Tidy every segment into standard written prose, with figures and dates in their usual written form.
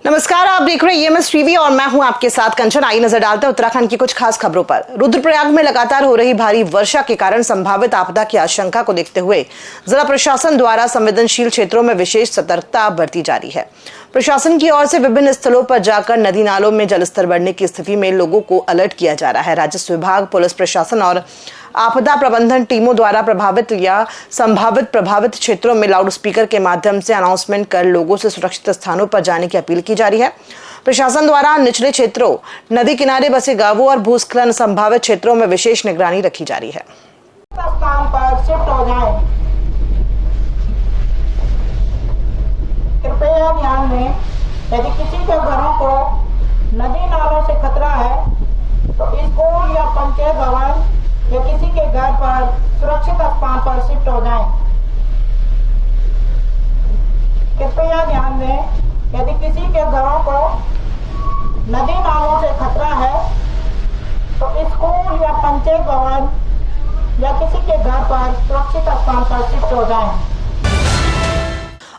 नमस्कार, आप देख रहे हैं EMS टीवी और मैं हूं आपके साथ कंचन। आई नजर डालते हैं उत्तराखंड की कुछ खास खबरों पर। रुद्रप्रयाग में लगातार हो रही भारी वर्षा के कारण संभावित आपदा की आशंका को देखते हुए जिला प्रशासन द्वारा संवेदनशील क्षेत्रों में विशेष सतर्कता बरती जा रही है। प्रशासन की ओर से विभिन्न स्थलों पर जाकर नदी नालों में जलस्तर बढ़ने की स्थिति में लोगों को अलर्ट किया जा रहा है। राजस्व विभाग, पुलिस प्रशासन और आपदा प्रबंधन टीमों द्वारा प्रभावित या संभावित प्रभावित क्षेत्रों में लाउड स्पीकर के माध्यम से अनाउंसमेंट कर लोगों से सुरक्षित स्थानों पर जाने की अपील की जा रही है। प्रशासन द्वारा निचले क्षेत्रों, नदी किनारे बसे गांवों और भूस्खलन संभावित क्षेत्रों में विशेष निगरानी रखी जा रही है। स्थान पर शिफ्ट हो जाएं। कृपया ध्यान दें, यदि किसी के घरों को नदी नालों से खतरा है तो स्कूल या पंचायत भवन या किसी के घर पर सुरक्षित स्थान पर शिफ्ट हो जाएं। कृपया ध्यान दें, यदि किसी के घरों को नदी नालों से खतरा है तो स्कूल या पंचायत भवन या किसी के घर पर सुरक्षित स्थान पर शिफ्ट हो जाएं।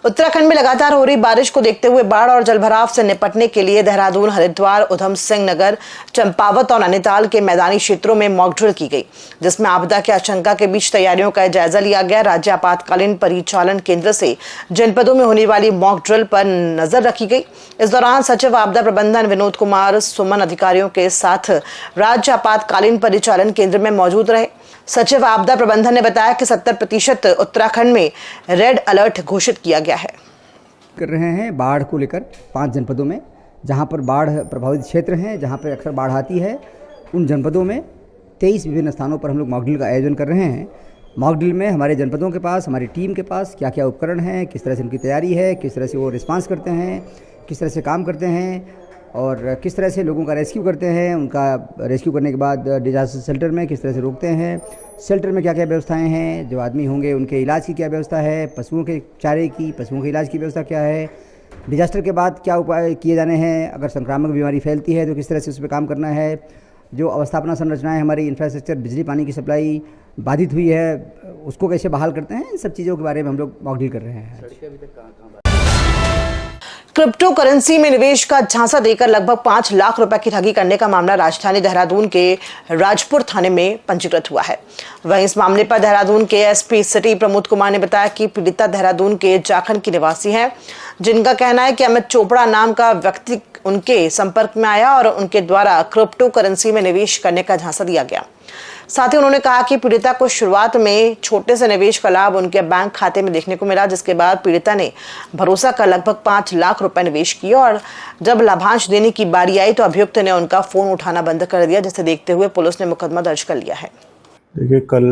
उत्तराखंड में लगातार हो रही बारिश को देखते हुए बाढ़ और जलभराव से निपटने के लिए देहरादून, हरिद्वार, उधम सिंह नगर, चंपावत और नैनीताल के मैदानी क्षेत्रों में मॉक ड्रिल की गई, जिसमें आपदा की आशंका के बीच तैयारियों का जायजा लिया गया। राज्य आपातकालीन परिचालन केंद्र से जनपदों में होने वाली मॉक ड्रिल पर नजर रखी गई। इस दौरान सचिव आपदा प्रबंधन विनोद कुमार सुमन अधिकारियों के साथ राज्य आपातकालीन परिचालन केंद्र में मौजूद रहे। सचिव आपदा प्रबंधन ने बताया कि 70% उत्तराखंड में रेड अलर्ट घोषित किया गया है। कर रहे हैं बाढ़ को लेकर 5 जनपदों में, जहां पर बाढ़ प्रभावित क्षेत्र हैं, जहां पर अक्सर बाढ़ आती है, उन जनपदों में 23 विभिन्न स्थानों पर हम लोग मॉक ड्रिल का आयोजन कर रहे हैं। मॉक ड्रिल में हमारे जनपदों के पास, हमारी टीम के पास क्या क्या उपकरण हैं, किस तरह से उनकी तैयारी है, किस तरह से वो रिस्पांस करते हैं, किस तरह से काम करते हैं और किस तरह से लोगों का रेस्क्यू करते हैं। उनका रेस्क्यू करने के बाद डिजास्टर शेल्टर में किस तरह से रोकते हैं, शेल्टर में क्या क्या व्यवस्थाएं हैं, जो आदमी होंगे उनके इलाज की क्या व्यवस्था है, पशुओं के चारे की, पशुओं के इलाज की व्यवस्था क्या है, डिजास्टर के बाद क्या उपाय किए जाने हैं, अगर संक्रामक बीमारी फैलती है तो किस तरह से उस पर काम करना है, जो अवस्थापना संरचनाएँ, हमारी इंफ्रास्ट्रक्चर, बिजली पानी की सप्लाई बाधित हुई है, उसको कैसे बहाल करते हैं, इन सब चीज़ों के बारे में हम लोग मॉक ड्रिल कर रहे हैं। क्रिप्टो करेंसी में निवेश का झांसा देकर लगभग 5 लाख रुपए की ठगी करने का मामला राजधानी देहरादून के राजपुर थाने में पंजीकृत हुआ है। वहीं इस मामले पर देहरादून के एसपी सिटी प्रमोद कुमार ने बताया कि पीड़िता देहरादून के जाखंड की निवासी है, जिनका कहना है कि अमित चोपड़ा नाम का व्यक्ति उनके संपर्क में आया और उनके द्वारा क्रिप्टो करेंसी में निवेश करने का झांसा दिया गया। साथ ही उन्होंने कहा कि पीड़िता को शुरुआत में छोटे से निवेश का लाभ उनके बैंक खाते में देखने को मिला, जिसके बाद पीड़िता ने भरोसा कर लगभग 5 लाख रुपए निवेश किए और जब लाभांश देने की बारी आई तो अभियुक्त ने उनका फोन उठाना बंद कर दिया, जिसे देखते हुए पुलिस ने मुकदमा दर्ज कर लिया है। देखिए, कल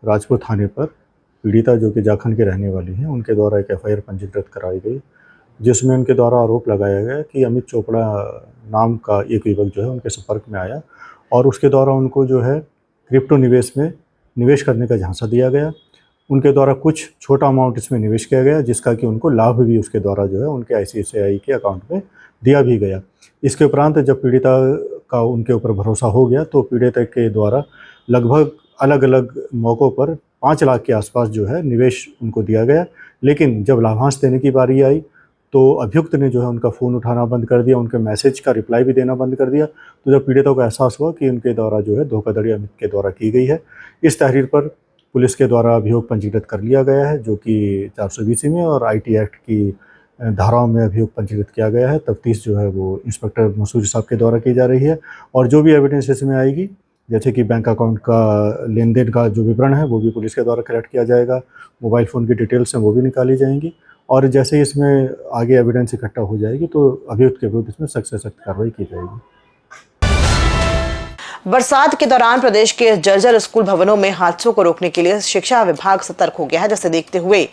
राजपुर थाने पर पीड़िता जो कि जाखंड के रहने वाली हैं, उनके द्वारा एक FIR पंजीकृत कराई गई, जिसमें उनके द्वारा आरोप लगाया गया कि अमित चोपड़ा नाम का एक युवक जो है उनके संपर्क में आया और उसके द्वारा उनको जो है क्रिप्टो निवेश में निवेश करने का झांसा दिया गया। उनके द्वारा कुछ छोटा अमाउंट इसमें निवेश किया गया, जिसका कि उनको लाभ भी उसके द्वारा जो है उनके ICICI के अकाउंट में दिया भी गया। इसके उपरांत जब पीड़िता का उनके ऊपर भरोसा हो गया तो पीड़िता के द्वारा लगभग अलग अलग मौक़ों पर 5 लाख के आसपास जो है निवेश उनको दिया गया। लेकिन जब लाभांश देने की बारी आई तो अभियुक्त ने जो है उनका फ़ोन उठाना बंद कर दिया, उनके मैसेज का रिप्लाई भी देना बंद कर दिया। तो जब पीड़ितों को एहसास हुआ कि उनके द्वारा जो है धोखाधड़ी अमित के द्वारा की गई है, इस तहरीर पर पुलिस के द्वारा अभियोग पंजीकृत कर लिया गया है, जो कि 420 में और IT एक्ट की धाराओं में अभियोग पंजीकृत किया गया है। तफ्तीश जो है वो इंस्पेक्टर मसूरी साहब के द्वारा की जा रही है और जो भी एविडेंस इसमें आएगी, जैसे कि बैंक अकाउंट का लेन देन का जो विवरण है वो भी पुलिस के द्वारा कलेक्ट किया जाएगा, मोबाइल फ़ोन की डिटेल्स हैं वो भी निकाली जाएंगी और जैसे ही इसमें आगे एविडेंस इकट्ठा हो जाएगी तो अभियुक्त के विरुद्ध इसमें सख्त से सख्त कार्रवाई की जाएगी। बरसात के दौरान प्रदेश के जर्जर स्कूल भवनों में हादसों को रोकने के लिए शिक्षा विभाग सतर्क हो गया है, जिसे देखते हुए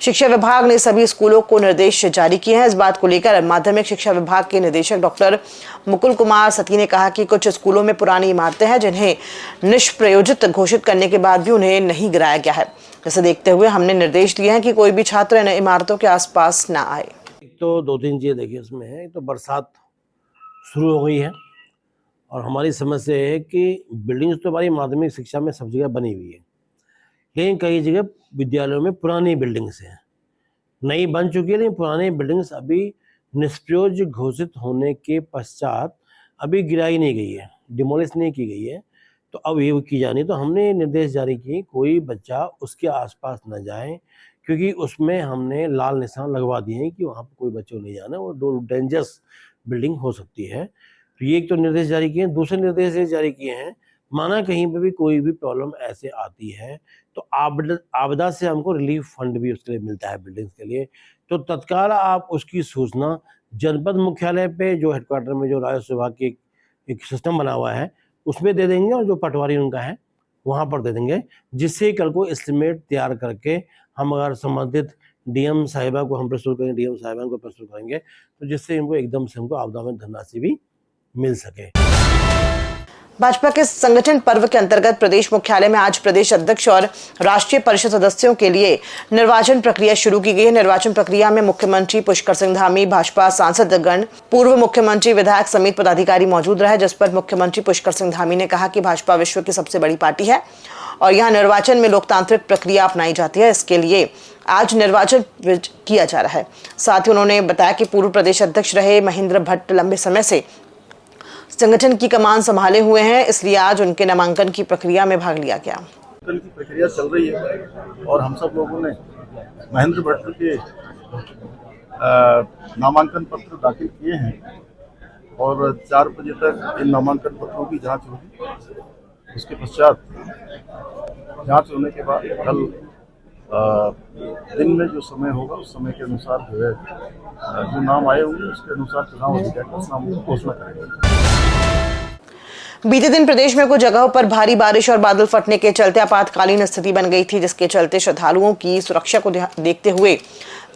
शिक्षा विभाग ने सभी स्कूलों को निर्देश जारी किए हैं। इस बात को लेकर माध्यमिक शिक्षा विभाग के निदेशक डॉक्टर मुकुल कुमार सती ने कहा कि कुछ स्कूलों में पुरानी इमारतें हैं जिन्हें निष्प्रयोजित घोषित करने के बाद भी उन्हें नहीं गिराया गया है, जिसे देखते हुए हमने निर्देश दिए हैं कि कोई भी छात्र इन इमारतों के आसपास न आए। तो 2-3 चीज़ें देखिए इसमें है। तो बरसात शुरू हो गई है और हमारी समस्या है कि बिल्डिंग्स तो हमारी माध्यमिक शिक्षा में सब जगह बनी हुई है, लेकिन कई जगह विद्यालयों में पुरानी बिल्डिंग्स हैं, नई बन चुकी है लेकिन पुरानी बिल्डिंग्स अभी निष्प्रयोज्य घोषित होने के पश्चात अभी गिराई नहीं गई है, डिमोलिश नहीं की गई है, तो अब ये की जानी। तो हमने निर्देश जारी किए कोई बच्चा उसके आसपास न जाए, क्योंकि उसमें हमने लाल निशान लगवा दिए हैं कि वहाँ पर कोई बच्चों को नहीं जाना, वो डेंजरस बिल्डिंग हो सकती है। तो ये एक तो निर्देश जारी किए हैं। दूसरे निर्देश ये जारी किए हैं, माना कहीं पे भी कोई भी प्रॉब्लम ऐसे आती है तो आपदा से हमको रिलीफ फंड भी उसके लिए मिलता है बिल्डिंग्स के लिए, तो तत्काल आप उसकी सूचना जनपद मुख्यालय पे जो हेडक्वार्टर में जो राजस्व विभाग की एक सिस्टम बना हुआ है उसमें दे देंगे, और जो पटवारी उनका है वहाँ पर दे देंगे, जिससे कल को एस्टिमेट तैयार करके हम अगर संबंधित डीएम साहिबा को हम प्रस्तुत करेंगे, डीएम साहिबा को प्रस्तुत करेंगे, तो जिससे इनको एकदम से हमको आपदा में धनराशि भी मिल सके। भाजपा के संगठन पर्व के अंतर्गत प्रदेश मुख्यालय में आज प्रदेश अध्यक्ष और राष्ट्रीय परिषद सदस्यों के लिए निर्वाचन प्रक्रिया शुरू की गई है। निर्वाचन प्रक्रिया में मुख्यमंत्री पुष्कर सिंह धामी, भाजपा सांसदगण, पूर्व मुख्यमंत्री, विधायक समेत पदाधिकारी मौजूद रहे, जिस पर मुख्यमंत्री पुष्कर सिंह धामी ने कहा कि भाजपा विश्व की सबसे बड़ी पार्टी है और यहाँ निर्वाचन में लोकतांत्रिक प्रक्रिया अपनाई जाती है, इसके लिए आज निर्वाचन किया जा रहा है। साथ ही उन्होंने बताया कि पूर्व प्रदेश अध्यक्ष रहे महेंद्र भट्ट लंबे समय से संगठन की कमान संभाले हुए हैं, इसलिए आज उनके नामांकन की प्रक्रिया में भाग लिया गया। नामांकन की प्रक्रिया चल रही है और हम सब लोगों ने महेंद्र भट्ट के नामांकन पत्र दाखिल किए हैं और 4 बजे तक इन नामांकन पत्रों की जांच होगी। उसके पश्चात जांच होने के बाद कल दिन में जो समय होगा उस समय के अनुसार जो है जो नाम आए होंगे उसके अनुसार चुनाव अधिकारी उस नाम की घोषणा करेंगे। बीते दिन प्रदेश में कुछ जगहों पर भारी बारिश और बादल फटने के चलते आपातकालीन स्थिति बन गई थी, जिसके चलते श्रद्धालुओं की सुरक्षा को देखते हुए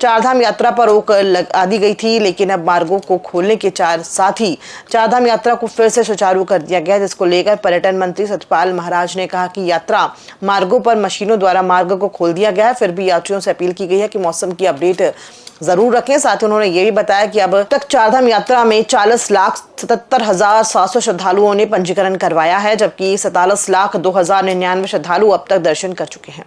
चारधाम यात्रा पर रोक लगा दी गई थी। लेकिन अब मार्गों को खोलने के साथ ही चारधाम यात्रा को फिर से सुचारू कर दिया गया, जिसको लेकर पर्यटन मंत्री सतपाल महाराज ने कहा कि यात्रा मार्गों पर मशीनों द्वारा मार्ग को खोल दिया गया है। फिर भी यात्रियों से अपील की गई है कि मौसम की अपडेट जरूर रखें। साथ ही उन्होंने ये भी बताया कि अब तक चारधाम यात्रा में 40,77,700 श्रद्धालुओं ने पंजीकरण करवाया है, जबकि 47,02,099 श्रद्धालु अब तक दर्शन कर चुके हैं।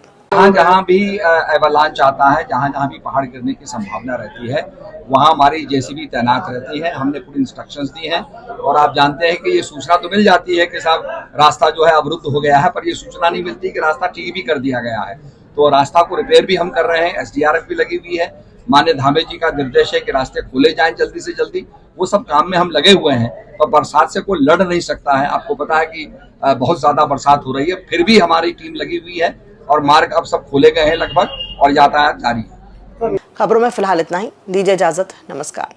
जहाँ भी एवलांच आता है, जहाँ भी पहाड़ गिरने की संभावना रहती है, वहाँ हमारी जेसीबी तैनात रहती है। हमने पूरी इंस्ट्रक्शंस दी हैं और आप जानते हैं कि ये सूचना तो मिल जाती है कि साहब रास्ता जो है अवरुद्ध हो गया है, पर ये सूचना नहीं मिलती कि रास्ता ठीक भी कर दिया गया है। तो रास्ता को रिपेयर भी हम कर रहे हैं, एसडीआरएफ भी लगी हुई है। माननीय धामे जी का निर्देश है कि रास्ते खोले जाएं जल्दी से जल्दी, वो सब काम में हम लगे हुए हैं। तो बरसात से कोई लड़ नहीं सकता है। आपको पता है कि बहुत ज्यादा बरसात हो रही है, फिर भी हमारी टीम लगी हुई है और मार्ग अब सब खोले गए हैं लगभग और यातायात जारी है। खबरों में फिलहाल इतना ही, दीजिए इजाजत, नमस्कार।